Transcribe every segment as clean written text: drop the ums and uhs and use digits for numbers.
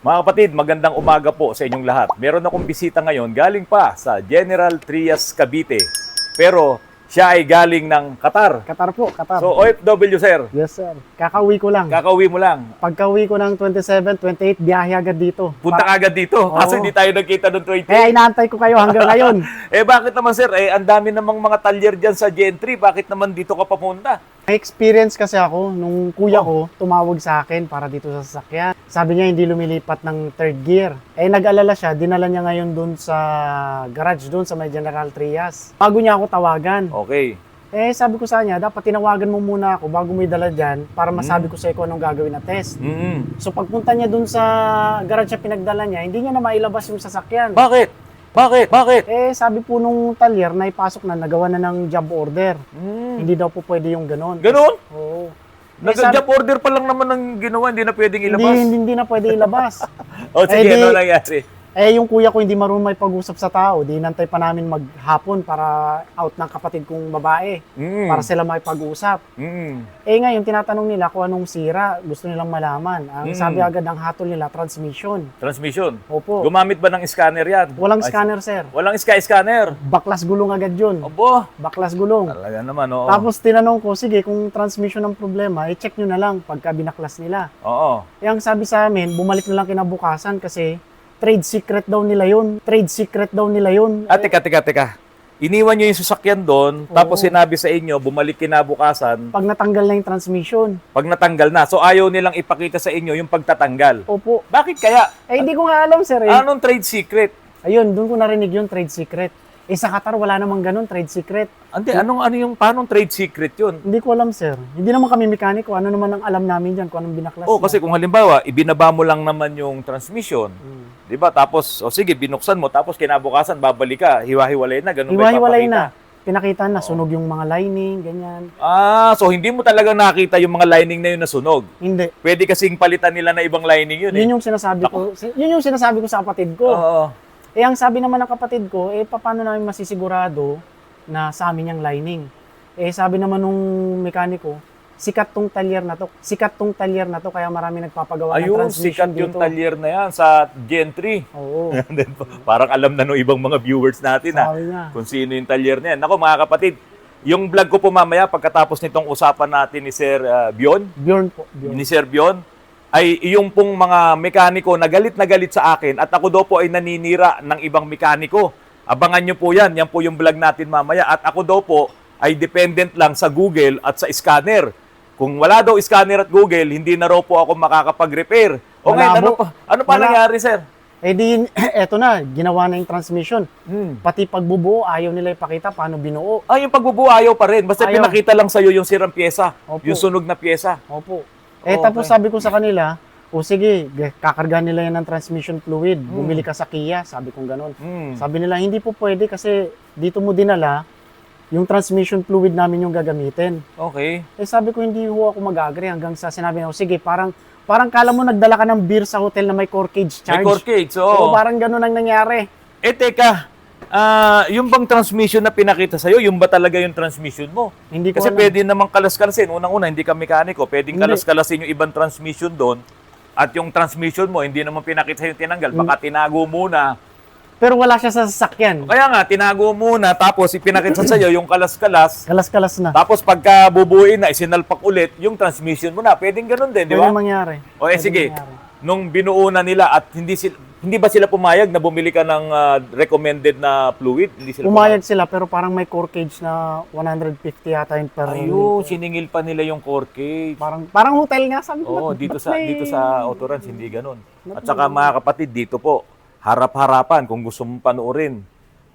Mga kapatid, magandang umaga po sa inyong lahat. Meron akong bisita ngayon galing pa sa General Trias, Cavite. Pero siya ay galing ng Qatar. Qatar po, Qatar. So OFW sir, Yes, sir. Kakauwi ko lang. kakauwi mo lang. Pagka-uwi ko ng 27, 28, biyahe agad dito. Punta ka agad dito. Kasi Oo. hindi tayo nagkita noong 20. Kaya inaantay ko kayo hanggang ngayon. Bakit naman sir? Ang dami namang mga talyer dyan sa Gentry. Bakit naman dito ka papunta? May experience kasi ako, nung kuya ko, tumawag sa akin para dito sa sasakyan. Sabi niya hindi lumilipat ng third gear. Nag-alala siya, dinala niya ngayon dun sa garage dun sa may General Trias. Bago niya ako tawagan. Okay. Sabi ko sa kanya, dapat tinawagan mo muna ako bago mo idala dyan para masabi ko sa iyo kung anong gagawin na test. So pagpunta niya dun sa garage na pinagdala niya, hindi niya na mailabas yung sasakyan. Bakit? Bakit? Sabi po nung talyer na ipasok na, nagawa na ng job order. Hindi daw po pwede yung ganon. Ganon? Oo. Nag-job order pa lang naman ang ginawa, hindi na pwedeng ilabas. Hindi na pwede ilabas. O sige, ano nangyari? Yung kuya ko hindi marunong may pag-usap sa tao. Di nantay pa namin maghapon para out ng kapatid kong babae. Para sila makipag-usap. Ngayon, tinatanong nila kung anong sira. Gusto nilang malaman. Ang sabi agad ng hatol nila, transmission. Transmission? Opo. Gumamit ba ng scanner yan? Walang scanner, sir. Walang scanner? Baklas gulong agad yun. Abo! Baklas gulong. Talaga naman, oo. Tapos tinanong ko, sige, kung transmission ang problema, i-check nyo na lang pagka binaklas nila. Oo. Ang sabi sa amin, bumalik na lang kinabukasan kasi trade secret daw nila yun. Trade secret daw nila yun. Teka. Iniwan nyo yung sasakyan doon, tapos sinabi sa inyo, bumalik kinabukasan, Pag natanggal na yung transmission. pag natanggal na. So ayaw nilang ipakita sa inyo yung pagtatanggal. Opo. Bakit kaya? Hindi ko nga alam, sir. Anong trade secret? Ayun, doon ko narinig yung trade secret. Sa Qatar, wala namang ganun, trade secret. Paanong trade secret yun? Hindi ko alam, sir. Hindi naman kami mekaniko. Ano naman ang alam namin dyan kung anong binaklas Oh, niya. kasi kung halimbawa, ibinaba mo lang naman yung transmission, 'di ba? Tapos sige, binuksan mo, tapos kinabukasan babalik ka, hiwa-hiwalay na, ganun ba Hiwa-hiwalay ipapakita? na. Pinakita na, sunog yung mga lining, ganyan. So hindi mo talaga nakita yung mga lining na yun na sunog. Hindi. Pwede kasing palitan nila na ibang lining yun eh. Yun yung sinasabi ko. Yun yung sinasabi ko sa kapatid ko. Oo. Ang sabi naman ng kapatid ko, paano namin masisigurado na sa amin yung lining? Sabi naman nung mekaniko, sikat tong talyer na to, kaya marami nagpapagawa ng Ayun, transmission sikat dito. yung talyer na yan sa Gentry. Oo. Parang alam na nung ibang mga viewers natin Sabi niya. kung sino yung talyer na yan. Ako mga kapatid, yung vlog ko po mamaya pagkatapos nitong usapan natin ni Sir Bion, Bjorn po. Bjorn. ni Sir Bion, ay yung pong mga mekaniko na galit sa akin at ako daw po ay naninira ng ibang mekaniko. Abangan nyo po yan. Yan po yung vlog natin mamaya. At ako daw po ay dependent lang sa Google at sa scanner. Kung wala daw scanner at Google, hindi na raw po ako makakapag-repair. O ngayon, ano pa nangyari, sir? Eto na, ginawa na yung transmission. Pati pagbubuo, ayaw nila ipakita paano binuo. Yung pagbubuo ayaw pa rin. Basta Ayaw. pinakita lang sa'yo yung sirang pyesa. Opo. Yung sunog na pyesa. Opo. Okay. Tapos sabi ko sa kanila, sige, kakarga nila yan ng transmission fluid. Bumili ka sa Kia, sabi kong ganun. Sabi nila, hindi po pwede kasi dito mo dinala, yung transmission fluid namin yung gagamitin. Okay. Sabi ko, hindi ho ako mag-agree hanggang sa sinabi na, sige, parang kala mo nagdala ka ng beer sa hotel na may corkage charge. May corkage, Oo, parang ganun ang nangyari. Teka. Yung bang transmission na pinakita sa'yo, yung ba talaga yung transmission mo? Hindi ko Kasi alam. pwede namang kalas-kalasin. Unang-una, hindi ka mekaniko. Pwedeng Hindi. kalas-kalasin yung ibang transmission doon. At yung transmission mo, hindi naman pinakita sa'yo yung tinanggal. Baka tinago muna. Pero wala siya sa sasakyan. Kaya nga, tinago muna. Tapos ipinakita sa'yo yung kalas-kalas. Kalas-kalas na. Tapos pagka bubuin na, isinalpak ulit, yung transmission mo na. Pwedeng ganun din, di ba? Pwede mangyari. O Pwede sige, mangyari. nung binuo na nila at hindi ba sila pumayag na bumili ka ng recommended na fluid? Hindi sila Pumayag sila pero parang may corkage na 150 yata yung per Ayun, siningil pa nila yung corkage. Parang hotel nga sabi ko. Oo, ba't- dito ba't sa may- dito sa Autorans hindi ganoon. At saka mga kapatid, dito po, harap-harapan kung gusto mong panoorin.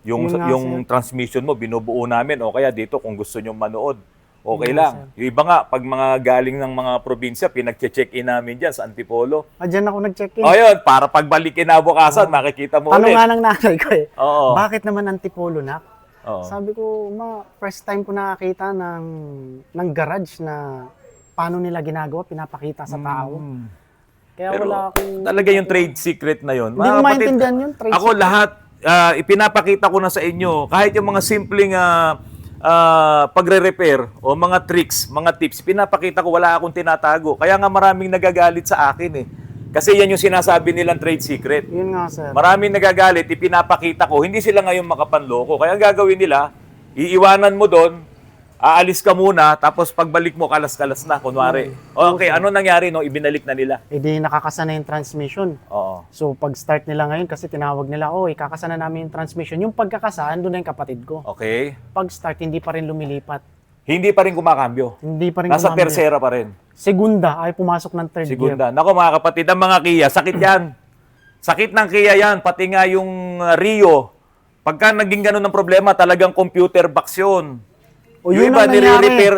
Yung Yun nga, yung sir. transmission mo binubuo namin o kaya dito kung gusto niyo manood. Okay Yun nga, lang. Yung iba nga, pag mga galing ng mga probinsya, pinag-check-in namin dyan sa Antipolo. Diyan ako nag-check-in. O yun, para pagbalik kinabukasan, makikita mo Tanong ulit. nga ng nanay ko Oo. bakit naman Antipolo, nak? Oo. Sabi ko, first time ko nakakita ng garage na paano nila ginagawa, pinapakita sa tao. Kaya Pero wala akong... talaga yung trade secret na yun. Hindi Mga ko kapatid, maintindihan yun, trade Ako secret. lahat, ipinapakita ko na sa inyo, kahit yung mga simpleng pagre-repair o mga tricks, mga tips, pinapakita ko, wala akong tinatago. Kaya nga maraming nagagalit sa akin eh. Kasi yan yung sinasabi nilang trade secret. Yun nga, sir. Maraming nagagalit, ipinapakita ko, hindi sila ngayon makapanloko. Kaya ang gagawin nila, iiwanan mo doon, aalis ka muna, tapos pagbalik mo, kalas-kalas na, kunwari. Okay, ano nangyari no? Ibinalik na nila. Eh di nakakasana yung transmission. Oo. So pag start nila ngayon, kasi tinawag nila, kakasana namin yung transmission. Yung pagkakasaan, doon na yung kapatid ko. Okay. Pag start, hindi pa rin lumilipat. Hindi pa rin kumakambyo. Hindi pa rin Nasa gumamit. tercera pa rin. Segunda, ay pumasok ng third gear. Segunda. Nako mga kapatid, ang mga Kia, sakit yan. Sakit ng Kia yan. Pati nga yung Rio. Pagka naging ganun ng problema, talagang computer box yun. O Yung yun iba ang nangyari. nire-repair,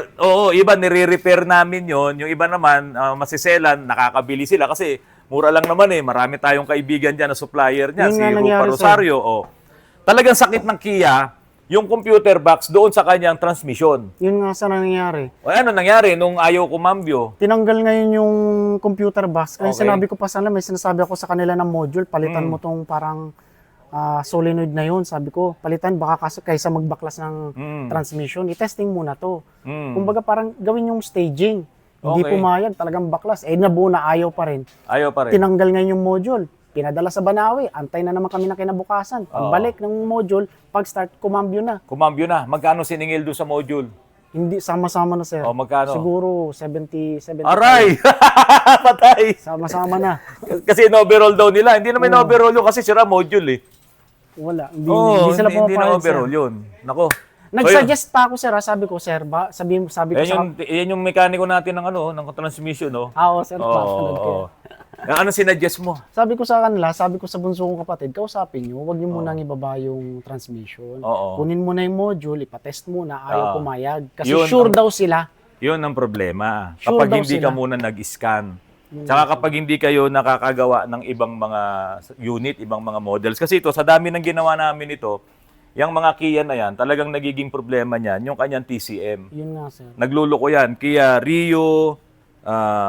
iba nire-repair namin yon. Yung iba naman masiselan, nakakabili sila kasi mura lang naman eh. Marami tayong kaibigan diyan na supplier niya, Yun si nga Rupa nangyari, Rosario. Talagang sakit ng Kia yung computer box doon sa kanyang transmission. Yun nga sa nangyari. O ano nangyari nung ayaw kumambyo? Tinanggal ngayon yung computer box. Kaya Okay. sinabi ko pa sana, may sinasabi ako sa kanila ng module, palitan mo tong parang solenoid na yun. Sabi ko, palitan baka kaysa magbaklas ng transmission, i-testing muna to. Kumbaga parang gawin yung staging. Hindi Okay. pumayag, talagang baklas. Nabuo na ayaw pa rin. Ayaw pa rin. Tinanggal ngayon yung module. Pinadala sa Banawi, antay na naman kami na kinabukasan. Pagbalik ng module, pag-start, kumambyo na. Kumambyo na. Magkano siningil doon sa module? Hindi, sama-sama na, sir. Magkano? Siguro 70. Aray! Patay! Sama-sama na. Kasi in-overall daw nila. Hindi naman in-overall yun kasi sira module eh. Wala. Hindi sila hindi na pumapayag, sir. overall yun. Nako. Nag-suggest pa ako, sir. Sabi ko, sir, sabi ko Yan yung mekaniko natin ng transmission, no? Oo, sir. Papanood ko. Ano sinuggest mo? Sabi ko sa kanila, sabi ko sa bunso kong kapatid, kausapin nyo, huwag nyo munang ibaba yung transmission. Oo. Kunin mo na yung module, ipatest muna, ayaw pumayag. Kasi Yun sure ang- daw sila. Yun ang problema. Sure Kapag daw hindi ka sila. muna nag-scan. Tsaka kapag hindi kayo nakakagawa ng ibang mga unit, ibang mga models. Kasi ito, sa dami ng ginawa namin ito, yung mga Kia na yan, talagang nagiging problema niyan, yung kanyang TCM. Yun nga, sir. Nagluloko yan. Kia Rio,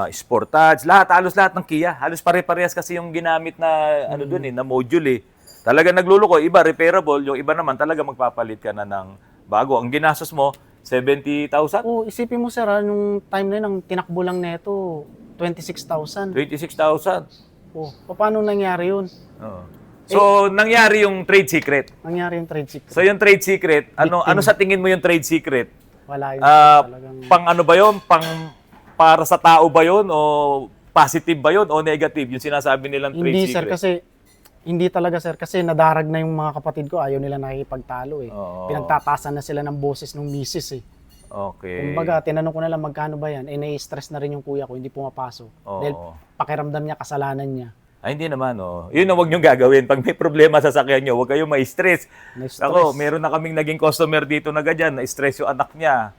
Sportage, halos lahat ng Kia. Halos pare-parehas kasi yung ginamit na doon na module eh. Talaga nagluloko, iba repairable, yung iba naman talaga magpapalit ka na ng bago. Ang ginastos mo 70,000, Isipin mo, sir, nung time na yun, ang tinakbo lang neto, 26,000. 26,000. Paano nangyari yun? Oo. So, nangyari yung trade secret. Nangyari yung trade secret. So, yung trade secret, ano sa tingin mo yung trade secret? Wala yun. Talagang... Pang ano ba yun? Pang para sa tao ba yun? O positive ba yun? O negative? Yung sinasabi nilang trade Hindi, sir, secret. kasi hindi talaga, sir, kasi nadarag na yung mga kapatid ko, ayaw nila nakikipagtalo eh. Oo. Pinagtatasan na sila ng boses ng misis eh. Okay. Kumbaga, tinanong ko na lang magkano ba yan, nai-stress na rin yung kuya ko, hindi pumapasok. Oo. Dahil pakiramdam niya, kasalanan niya. Ay, hindi naman, oh. Yun ang huwag niyong gagawin. Pag may problema sa sakyan niyo, huwag kayong ma-stress. Na-stress. Ako, meron na kaming naging customer dito na ganyan, na-stress yung anak niya.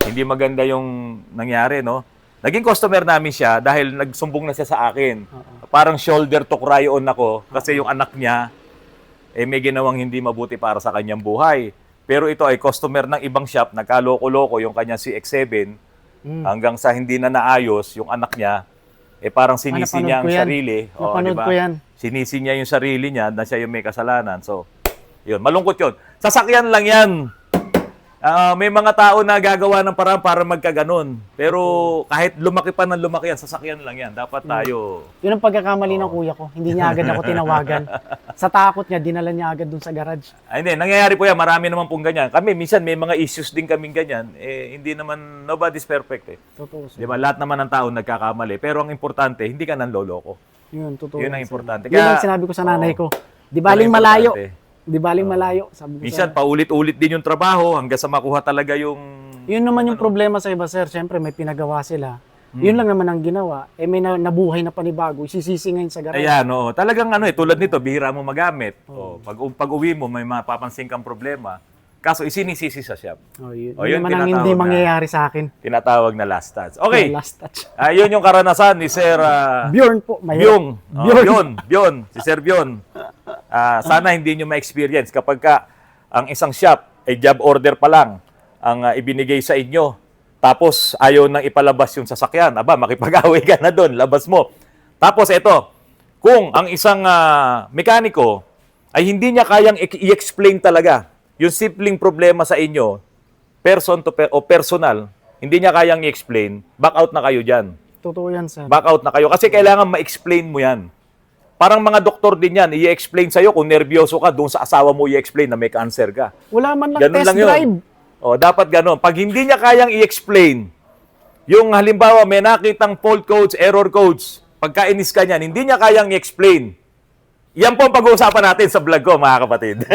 Hindi maganda yung nangyari, no? Naging customer namin siya dahil nagsumbong na siya sa akin. Parang shoulder to cry on ako kasi yung anak niya, may ginawang hindi mabuti para sa kanyang buhay. Pero ito ay customer ng ibang shop, nagkaloko-loko yung kanyang CX-7 hanggang sa hindi na naayos yung anak niya. Parang sinisi Napanood niya ang ko yan. sarili. Napanood ko yan. Sinisi niya yung sarili niya na siya yung may kasalanan. So, yun, malungkot yun. Sasakyan lang yan. May mga tao na gagawa ng paraan para magkaganon. Pero kahit lumaki pa ng lumaki yan, sasakyan lang yan. Dapat tayo... Yun ang pagkakamali ng kuya ko. Hindi niya agad ako tinawagan. Sa takot niya, dinala niya agad dun sa garage. Ay, hindi. Nangyayari po yan. Marami naman pong ganyan. Kami, minsan may mga issues din kaming ganyan. Hindi naman, nobody's perfect eh. Totoo, sir. Di ba? Lahat naman ng tao nagkakamali. Pero ang importante, hindi ka nanloloko. Yun, totoo. Yun ang sir. importante. Yun ang sinabi ko sa nanay ko. Di baling Yun ang malayo. importante. Di baling malayo. Sabi ko Minsan, paulit-ulit din yung trabaho hanggang sa makuha talaga yung... Yun naman yung problema sa iba, sir. Siyempre, may pinagawa sila. Yun lang naman ang ginawa. May nabuhay na panibago. Isisisi ngayon sa garage. Ayan, oo. Talagang tulad nito, bihira mo magamit. Pag uwi mo, may mapapansin kang problema. Kaso, isinisisi sa shop. Yun. Yun Yun naman ang tinatawag hindi na- mangyayari sa akin. Tinatawag na last touch. Okay. Last touch. Yun yung karanasan ni Sir Bjorn po. Byung. Bjorn. Bjorn. Si Sir Bjorn. Sana hindi nyo ma-experience kapag ka ang isang shop ay job order pa lang ang ibinigay sa inyo. Tapos ayaw nang ipalabas yung sasakyan. Aba, makipag-away ka na doon. Labas mo. Tapos ito, kung ang isang mekaniko ay hindi niya kayang i-explain talaga yung simpleng problema sa inyo, person to o personal, hindi niya kayang i-explain, back out na kayo dyan. Totoo yan, sir. Back out na kayo. Kasi kailangan ma-explain mo yan. Parang mga doktor din yan, i-explain sa'yo kung nervyoso ka, doon sa asawa mo i-explain na may cancer ka. Wala man lang Ganun test lang yun. drive. O, dapat ganun. Pag hindi niya kayang i-explain, yung halimbawa may nakitang fault codes, error codes, pagka inis ka niyan, hindi niya kayang i-explain. Yan po ang pag-uusapan natin sa vlog ko, mga kapatid.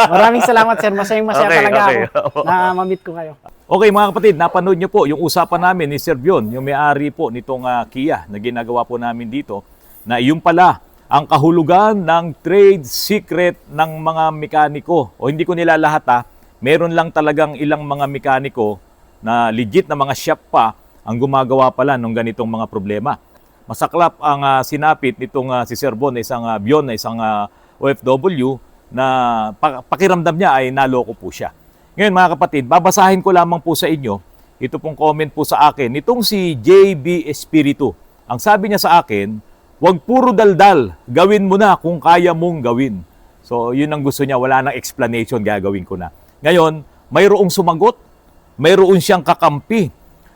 Maraming salamat, sir. Masayang-masaya Okay, talaga okay. ako na ma-meet ko kayo. Okay mga kapatid, napanood niyo po yung usapan namin ni Sir Bion, yung may-ari po nitong Kia na ginagawa po namin dito, na yung pala ang kahulugan ng trade secret ng mga mekaniko. O hindi ko nila lahat meron lang talagang ilang mga mekaniko na legit na mga shop pa ang gumagawa pala ng ganitong mga problema. Masaklap ang sinapit nitong si Sir Bon, Bion, na isang OFW na pakiramdam niya ay naloko po siya. Ngayon mga kapatid, babasahin ko lamang po sa inyo, ito pong comment po sa akin, nitong si JB Espiritu. Ang sabi niya sa akin, huwag puro daldal, gawin mo na kung kaya mong gawin. So yun ang gusto niya, wala nang explanation, gagawin ko na. Ngayon, mayroong sumagot, mayroon siyang kakampi.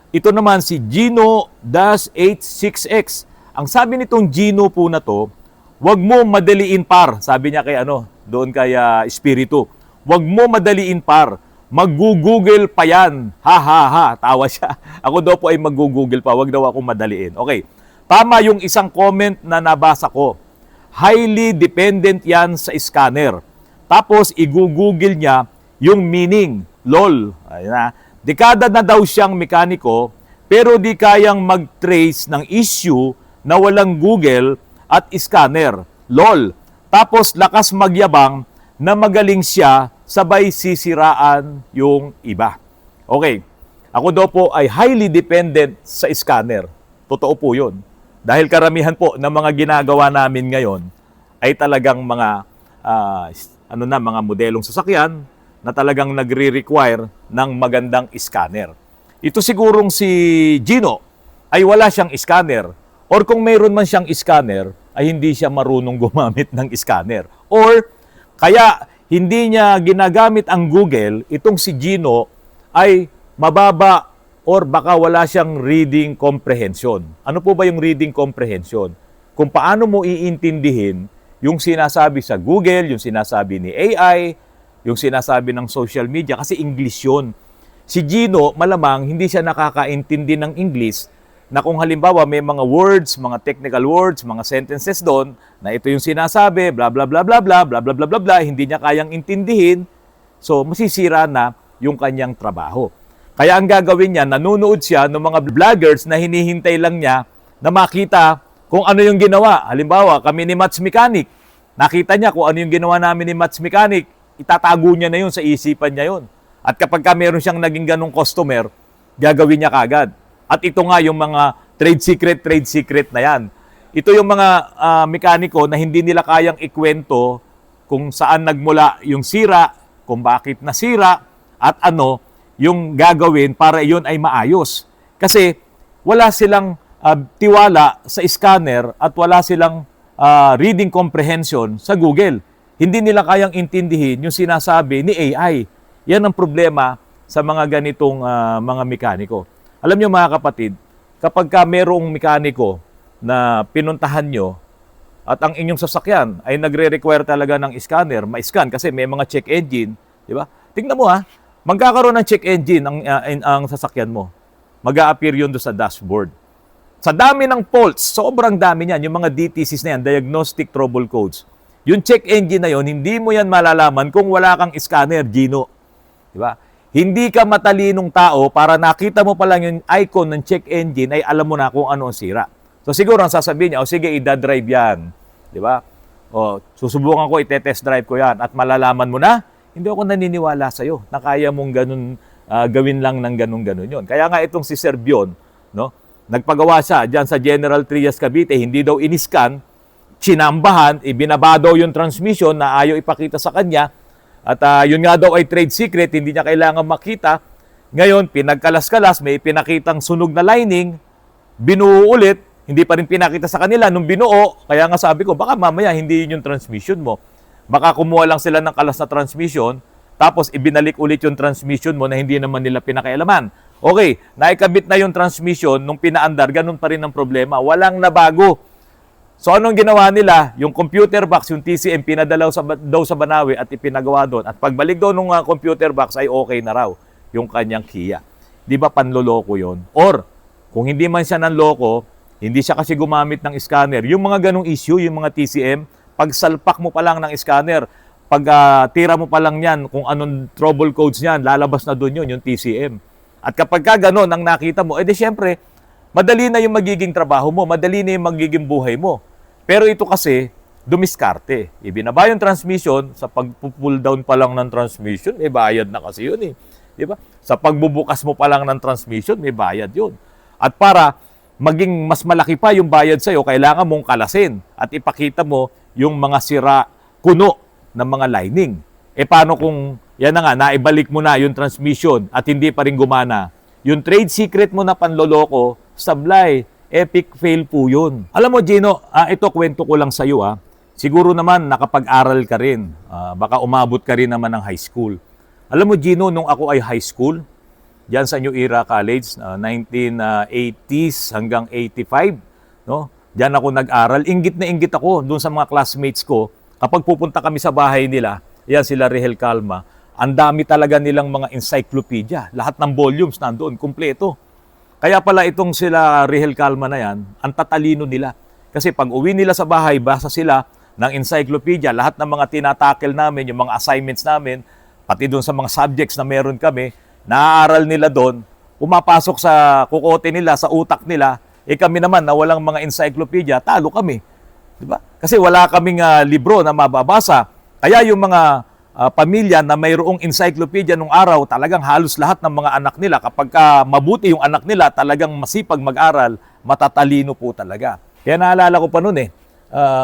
Ito naman si Gino-86X. Ang sabi nitong Gino po na to, huwag mo madaliin par, sabi niya kay doon kay Espiritu. Huwag mo madaliin par. Mag-google pa yan. Ha ha ha. Tawa siya. Ako daw po ay mag-google pa. Huwag daw ako madaliin. Okay. Tama yung isang comment na nabasa ko. Highly dependent yan sa scanner. Tapos i-google niya yung meaning. LOL. Ayun na. Dekada na daw siyang mekaniko pero di kayang mag-trace ng issue na walang Google at scanner. LOL. Tapos lakas magyabang na magaling siya sabay sisiraan yung iba. Okay, ako daw po ay highly dependent sa scanner. Totoo po yun. Dahil karamihan po ng mga ginagawa namin ngayon ay talagang mga mga modelong sasakyan na talagang nagre-require ng magandang scanner. Ito sigurong si Gino ay wala siyang scanner. Or kung mayroon man siyang scanner, ay hindi siya marunong gumamit ng scanner. Or kaya hindi niya ginagamit ang Google, itong si Gino ay mababa or baka wala siyang reading comprehension. Ano po ba yung reading comprehension? Kung paano mo iintindihin yung sinasabi sa Google, yung sinasabi ni AI, yung sinasabi ng social media, kasi English yun. Si Gino, malamang hindi siya nakakaintindi ng English, na kung halimbawa may mga words, mga technical words, mga sentences doon, na ito yung sinasabi, bla bla bla bla bla bla bla bla bla bla, hindi niya kayang intindihin, so masisira na yung kanyang trabaho. Kaya ang gagawin niya, nanonood siya ng mga vloggers na hinihintay lang niya na makita kung ano yung ginawa. Halimbawa, kami ni Mats Mechanic, nakita niya kung ano yung ginawa namin ni Mats Mechanic, itatago niya na yun sa isipan niya yun. At kapag meron siyang naging ganong customer, gagawin niya kagad. At ito nga yung mga trade secret na yan. Ito yung mga mekaniko na hindi nila kayang ikwento kung saan nagmula yung sira, kung bakit nasira, at ano yung gagawin para yun ay maayos. Kasi wala silang tiwala sa scanner at wala silang reading comprehension sa Google. Hindi nila kayang intindihin yung sinasabi ni AI. Yan ang problema sa mga ganitong mga mekaniko. Alam niyo mga kapatid, kapag merong mekaniko na pinuntahan nyo at ang inyong sasakyan ay nagre-require talaga ng scanner, ma-scan kasi may mga check engine, di ba? Tingnan mo magkakaroon ng check engine ang sasakyan mo. Mag-a-appear yun doon sa dashboard. Sa dami ng faults, sobrang dami niyan, yung mga DTCs na yan, Diagnostic Trouble Codes. Yung check engine na yon, hindi mo yan malalaman kung wala kang scanner, Gino. Di ba? Hindi ka matalinong tao para nakita mo pa lang yung icon ng check engine ay alam mo na kung ano ang sira. So siguro ang sasabihin niya, sige, i-drive yan. Di ba? O, susubukan ko, i-test drive ko yan. At malalaman mo na, hindi ako naniniwala sa'yo na kaya mong ganun, gawin lang ng ganun yun. Kaya nga itong si Sir Bion, no? Nagpagawa siya dyan sa General Trias Cavite, hindi daw iniscan, sinambahan, ibinaba daw yung transmission na ayaw ipakita sa kanya. At yun nga daw ay trade secret, hindi niya kailangan makita. Ngayon, pinagkalas-kalas, may pinakitang sunog na lining, binuo ulit, hindi pa rin pinakita sa kanila nung binuo. Kaya nga sabi ko, baka mamaya hindi yun yung transmission mo. Baka kumuha lang sila ng kalas na transmission, tapos ibinalik ulit yung transmission mo na hindi naman nila pinakailaman. Okay, naikabit na yung transmission, nung pinaandar, ganun pa rin ang problema. Walang nabago. So anong ginawa nila? Yung computer box, yung TCM, pinadalaw daw sa Banawe at ipinagawa doon. At pagbalik doon ng computer box ay okay na raw yung kanyang Kia. Di ba panloloko yon? Or, kung hindi man siya nanloko, hindi siya kasi gumamit ng scanner. Yung mga ganong issue, yung mga TCM, pag salpak mo pa lang ng scanner, pag tira mo pa lang yan, kung anong trouble codes niyan, lalabas na doon yun, yung TCM. At kapag ka ganon ang nakita mo, edi syempre, madali na yung magiging trabaho mo, madali na yung magiging buhay mo. Pero ito kasi, dumiskarte. Ibinaba yung transmission, sa pag-pull down pa lang ng transmission, may bayad na kasi yun eh. Diba? Sa pagbubukas mo pa lang ng transmission, may bayad yun. At para maging mas malaki pa yung bayad sa'yo, kailangan mong kalasin at ipakita mo yung mga sira kuno ng mga lining. E paano kung yan na nga, naibalik mo na yung transmission at hindi pa rin gumana? Yung trade secret mo na panloloko, sablay, epic fail po yun. Alam mo, Gino, ito kwento ko lang sa'yo. Siguro naman nakapag-aral ka rin. Baka umabot ka rin naman ng high school. Alam mo, Gino, nung ako ay high school, diyan sa New Era College, 1980s hanggang 85, no? Diyan ako nag-aral. Inggit na inggit ako doon sa mga classmates ko. Kapag pupunta kami sa bahay nila, yan sila Rihel Calma, ang dami talaga nilang mga encyclopedia. Lahat ng volumes nandoon, kumpleto. Kaya pala itong sila Rihel Calma na yan, ang tatalino nila. Kasi pag uwi nila sa bahay, basa sila ng encyclopedia, lahat ng mga tinatakel namin, yung mga assignments namin, pati doon sa mga subjects na meron kami, naaaral nila doon, pumapasok sa kukote nila, sa utak nila, kami naman na walang mga encyclopedia, talo kami. Diba? Kasi wala kaming libro na mababasa. Kaya yung mga pamilya na mayroong encyclopedia nung araw, talagang halos lahat ng mga anak nila, kapag mabuti yung anak nila, talagang masipag mag-aral, matatalino po talaga. Kaya naalala ko pa noon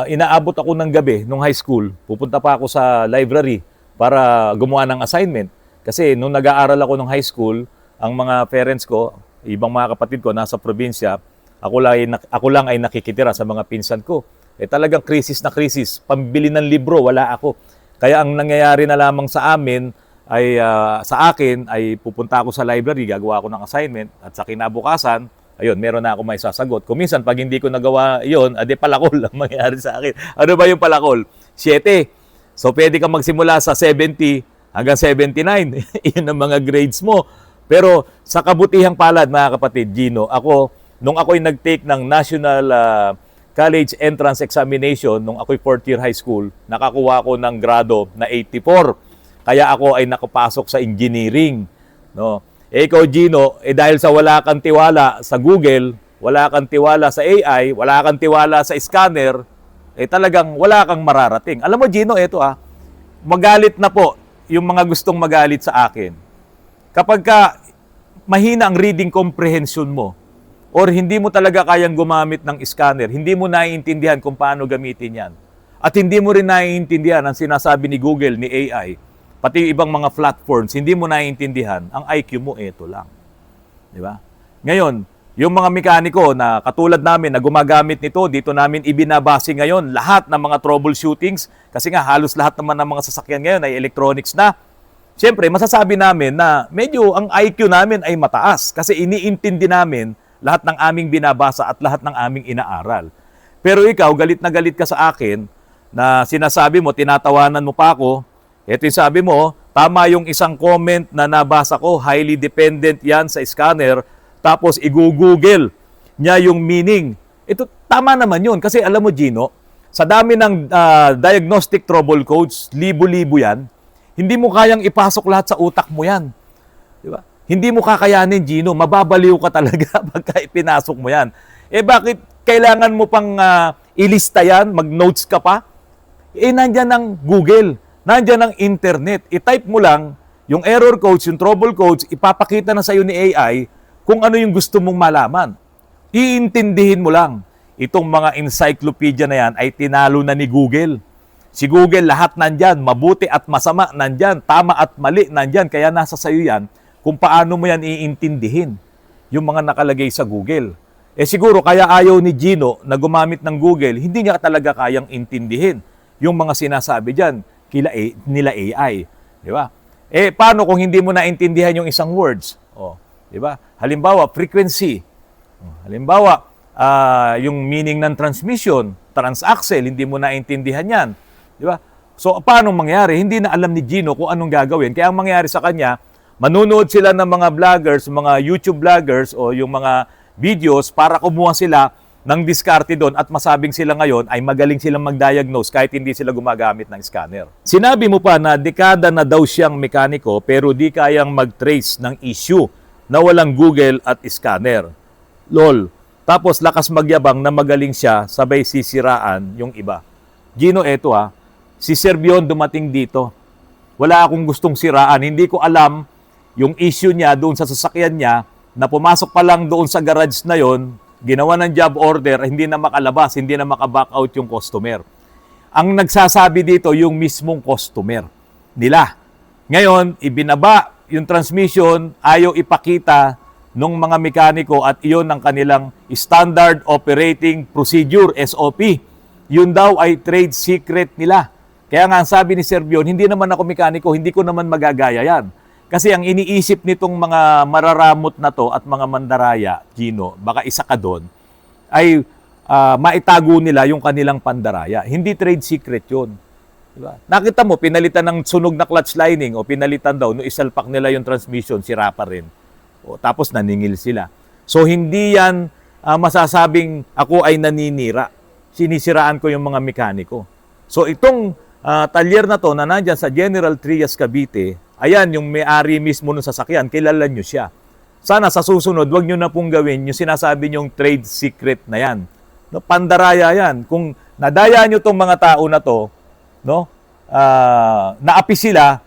inaabot ako ng gabi nung high school, pupunta pa ako sa library para gumawa ng assignment. Kasi nung nag-aaral ako ng high school, ang mga parents ko, ibang mga kapatid ko nasa probinsya, ako lang ay nakikitira sa mga pinsan ko. Talagang krisis na krisis. Pambili ng libro, wala ako. Kaya ang nangyayari na lamang sa amin, sa akin, ay pupunta ako sa library, gagawa ako ng assignment, at sa kinabukasan, ayun, meron na ako may sasagot. Kung minsan, pag hindi ko nagawa yun, ade palakol ang mangyayari sa akin. Ano ba yung palakol? 7. So, pwede kang magsimula sa 70 hanggang 79. Yun ang mga grades mo. Pero sa kabutihang palad, mga kapatid, Gino, nung ako'y nag-take ng National College Entrance Examination, nung ako'y 4th year high school, nakakuha ako ng grado na 84. Kaya ako ay nakapasok sa engineering. No? Ikaw, Gino, dahil sa wala kang tiwala sa Google, wala kang tiwala sa AI, wala kang tiwala sa scanner, talagang wala kang mararating. Alam mo, Gino, ito magalit na po yung mga gustong magalit sa akin. Kapag mahina ang reading comprehension mo, or hindi mo talaga kayang gumamit ng scanner, hindi mo naiintindihan kung paano gamitin yan, at hindi mo rin naiintindihan ang sinasabi ni Google, ni AI, pati ibang mga platforms, hindi mo naiintindihan, ang IQ mo, ito lang. Di ba? Ngayon, yung mga mekaniko na katulad namin na gumagamit nito, dito namin ibinabase ngayon lahat ng mga troubleshootings kasi nga halos lahat naman ng mga sasakyan ngayon ay electronics na. Siyempre, masasabi namin na medyo ang IQ namin ay mataas kasi iniintindi namin lahat ng aming binabasa at lahat ng aming inaaral. Pero ikaw, galit na galit ka sa akin na sinasabi mo, tinatawanan mo pa ako, ito yung sabi mo, tama yung isang comment na nabasa ko, highly dependent yan sa scanner, tapos i-google niya yung meaning. Ito, tama naman yun. Kasi alam mo, Gino, sa dami ng diagnostic trouble codes, libo-libo yan, hindi mo kayang ipasok lahat sa utak mo yan. Di ba? Hindi mo kakayanin, Gino. Mababaliw ka talaga pagka ipinasok mo yan. Bakit kailangan mo pang ilista yan? Mag-notes ka pa? Nandyan ang Google. Nandyan ang internet. I-type mo lang yung error codes, yung trouble codes, ipapakita na sa'yo ni AI kung ano yung gusto mong malaman. Iintindihin mo lang. Itong mga encyclopedia na yan ay tinalo na ni Google. Si Google, lahat nandyan. Mabuti at masama nandyan. Tama at mali nandyan. Kaya nasa sayo yan kung paano mo yan iintindihin yung mga nakalagay sa Google. Siguro kaya ayaw ni Gino na gumamit ng Google, hindi niya talaga kayang intindihin yung mga sinasabi dyan nila AI. Di ba? Paano kung hindi mo naintindihan yung isang words? Di ba? Halimbawa, frequency. Halimbawa, yung meaning ng transmission, transaxle, hindi mo naintindihan yan. Di ba? So, paano mangyari? Hindi na alam ni Gino kung anong gagawin. Kaya ang mangyari sa kanya, manunood sila ng mga vloggers, mga YouTube vloggers o yung mga videos para kumuha sila ng diskarte doon at masabing sila ngayon ay magaling silang mag-diagnose kahit hindi sila gumagamit ng scanner. Sinabi mo pa na dekada na daw siyang mekaniko pero di kayang mag-trace ng issue na walang Google at scanner. Lol. Tapos lakas magyabang na magaling siya, sabay sisiraan yung iba. Gino, eto si Serbion dumating dito. Wala akong gustong siraan. Hindi ko alam yung issue niya doon sa sasakyan niya na pumasok pa lang doon sa garage na yon, ginawa ng job order, hindi na makalabas, hindi na makaback out yung customer. Ang nagsasabi dito yung mismong customer nila. Ngayon, ibinaba yung transmission, ayaw ipakita ng mga mekaniko at iyon ang kanilang Standard Operating Procedure, SOP. Yun daw ay trade secret nila. Kaya nga ang sabi ni Serbion, hindi naman ako mekaniko, hindi ko naman magagaya yan. Kasi ang iniisip nitong mga mararamot na to at mga mandaraya, Gino, baka isa ka doon, ay maitago nila yung kanilang pandaraya. Hindi trade secret yun. Diba? Nakita mo, pinalitan ng sunog na clutch lining o pinalitan daw, no isalpak nila yung transmission, sira pa rin. O, tapos naningil sila. So hindi yan masasabing ako ay naninira. Sinisiraan ko yung mga mekaniko. So itong talyer na to na nandyan sa General Trias Cavite, ayan, yung may-ari mismo ng sasakyan, kilala nyo siya. Sana sa susunod, wag nyo na pong gawin yung sinasabi nyong trade secret na yan. No, pandaraya yan. Kung nadaya nyo tong mga tao na to, no, naapi sila,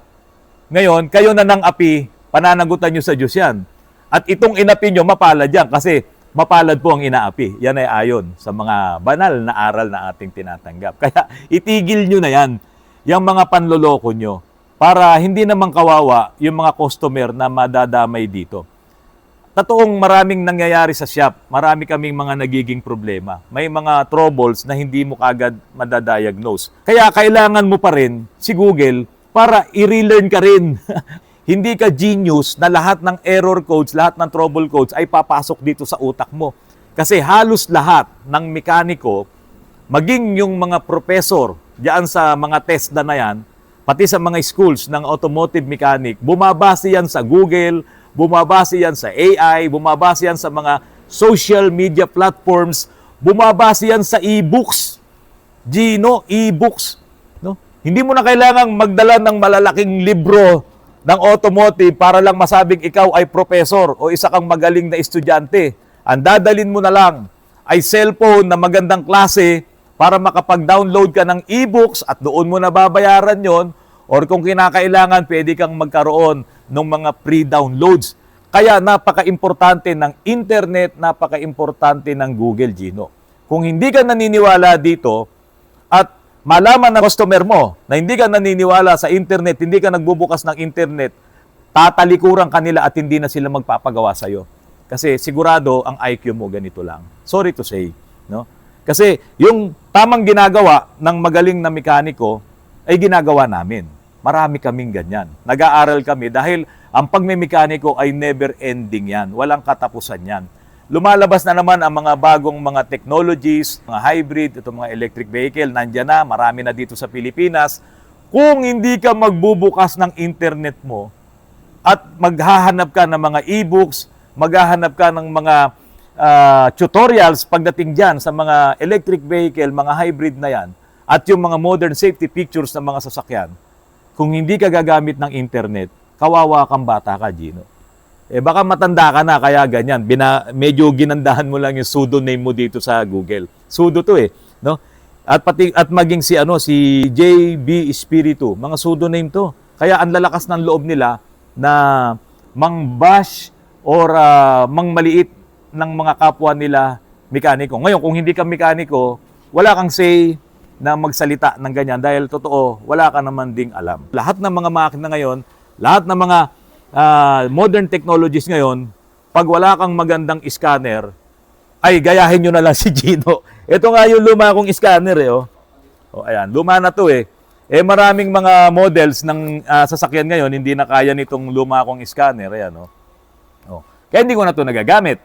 ngayon, kayo na ng api, pananagutan nyo sa Diyos yan. At itong inapi nyo, mapalad yan kasi mapalad po ang inaapi. Yan ay ayon sa mga banal na aral na ating tinatanggap. Kaya itigil nyo na yan, yung mga panloloko nyo, para hindi naman kawawa yung mga customer na madadamay dito. Totoong maraming nangyayari sa shop, marami kaming mga nagiging problema. May mga troubles na hindi mo kagad madadiagnose. Kaya kailangan mo pa rin si Google para i-relearn ka rin. Hindi ka genius na lahat ng error codes, lahat ng trouble codes ay papasok dito sa utak mo. Kasi halos lahat ng mekaniko, maging yung mga professor diyan sa mga test na yan, pati sa mga schools ng automotive mechanic, bumabase yan sa Google, bumabase yan sa AI, bumabase yan sa mga social media platforms, bumabase yan sa e-books. Gino, e-books. No? Hindi mo na kailangang magdala ng malalaking libro ng automotive para lang masabing ikaw ay professor o isa kang magaling na estudyante. Ang dadalin mo na lang ay cellphone na magandang klase para makapag-download ka ng e-books at doon mo na babayaran yon. Or kung kinakailangan, pwede kang magkaroon ng mga pre-downloads. Kaya napaka-importante ng internet, napaka-importante ng Google, Gino. Kung hindi ka naniniwala dito at malaman ng customer mo na hindi ka naniniwala sa internet, hindi ka nagbubukas ng internet, tatalikuran kanila at hindi na sila magpapagawa sa'yo. Kasi sigurado ang IQ mo ganito lang. Sorry to say. No? Kasi yung tamang ginagawa ng magaling na mekaniko ay ginagawa namin. Marami kaming ganyan. Nag-aaral kami dahil ang pagmemekaniko ay never ending yan. Walang katapusan yan. Lumalabas na naman ang mga bagong mga technologies, mga hybrid, itong mga electric vehicle, nandyan na, marami na dito sa Pilipinas. Kung hindi ka magbubukas ng internet mo at maghahanap ka ng mga e-books, maghahanap ka ng mga tutorials pagdating dyan sa mga electric vehicle, mga hybrid na yan, at yung mga modern safety pictures ng mga sasakyan, kung hindi ka gagamit ng internet, kawawa kang bata ka, Gino. Baka matanda ka na, kaya ganyan. Medyo ginandahan mo lang yung pseudonym mo dito sa Google. Pseudo to no? At maging si JB Espiritu, mga pseudonym to. Kaya ang lalakas ng loob nila na mang-bash or mang-maliit ng mga kapwa nila mekaniko. Ngayon, kung hindi ka mekaniko, wala kang say na magsalita ng ganyan dahil totoo, wala ka naman ding alam. Lahat ng mga makina ngayon, lahat ng mga modern technologies ngayon, pag wala kang magandang scanner, ay gayahin nyo na lang si Gino. Ito nga yung luma kong scanner ayan, luma na to maraming mga models ng sasakyan ngayon, hindi na kaya nitong luma kong scanner. Ayan, Kaya hindi ko na ito nagagamit.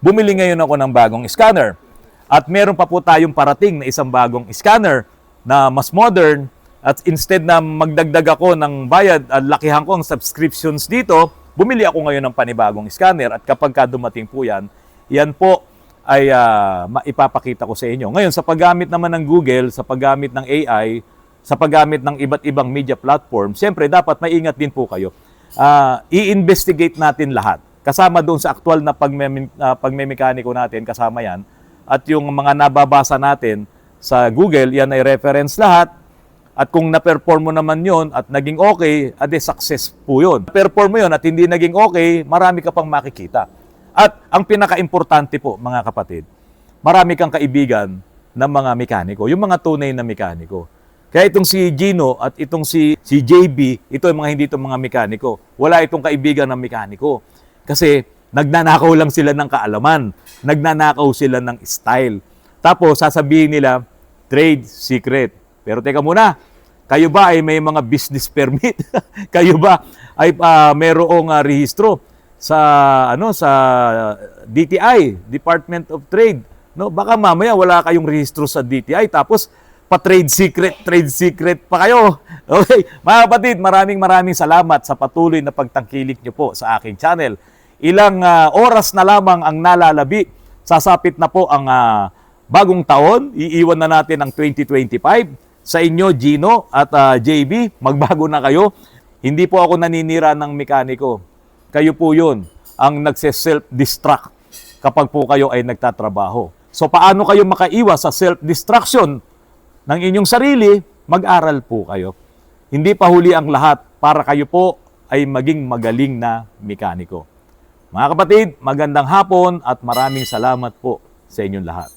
Bumili ngayon ako ng bagong scanner. At meron pa po tayong parating na isang bagong scanner na mas modern. At instead na magdagdag ako ng bayad at lakihan ko ang subscriptions dito, bumili ako ngayon ng panibagong scanner. At kapag dumating po yan, yan po ay maipapakita ko sa inyo. Ngayon, sa paggamit naman ng Google, sa paggamit ng AI, sa paggamit ng iba't ibang media platform, siyempre dapat maingat din po kayo. I-investigate natin lahat. Kasama doon sa aktual na pagmemekaniko natin, kasama yan. At yung mga nababasa natin sa Google, yan ay reference lahat. At kung na-perform mo naman yon at naging okay, ade success po yun. Na-perform mo yun at hindi naging okay, marami ka pang makikita. At ang pinaka-importante po, mga kapatid, marami kang kaibigan ng mga mekaniko, yung mga tunay na mekaniko. Kaya itong si Gino at itong si JB, ito yung mga hindi itong mga mekaniko. Wala itong kaibigan ng mekaniko. Kasi nagnanakaw lang sila ng kaalaman. Nagnanakaw sila ng style. Tapos sasabihin nila, trade secret. Pero teka muna, kayo ba ay may mga business permit? Kayo ba ay mayroong rehistro sa DTI, Department of Trade? No, baka mamaya wala kayong rehistro sa DTI tapos trade secret pa kayo. Okay, mga kapatid, maraming salamat sa patuloy na pagtangkilik nyo po sa aking channel. Ilang oras na lamang ang nalalabi. Sasapit na po ang bagong taon. Iiwan na natin ang 2025. Sa inyo, Gino at JB, magbago na kayo. Hindi po ako naninira ng mekaniko. Kayo po yun ang nagse-self-destruct kapag po kayo ay nagtatrabaho. So paano kayo makaiwas sa self-destruction ng inyong sarili? Mag-aral po kayo. Hindi pa huli ang lahat para kayo po ay maging magaling na mekaniko. Mga kapatid, magandang hapon at maraming salamat po sa inyong lahat.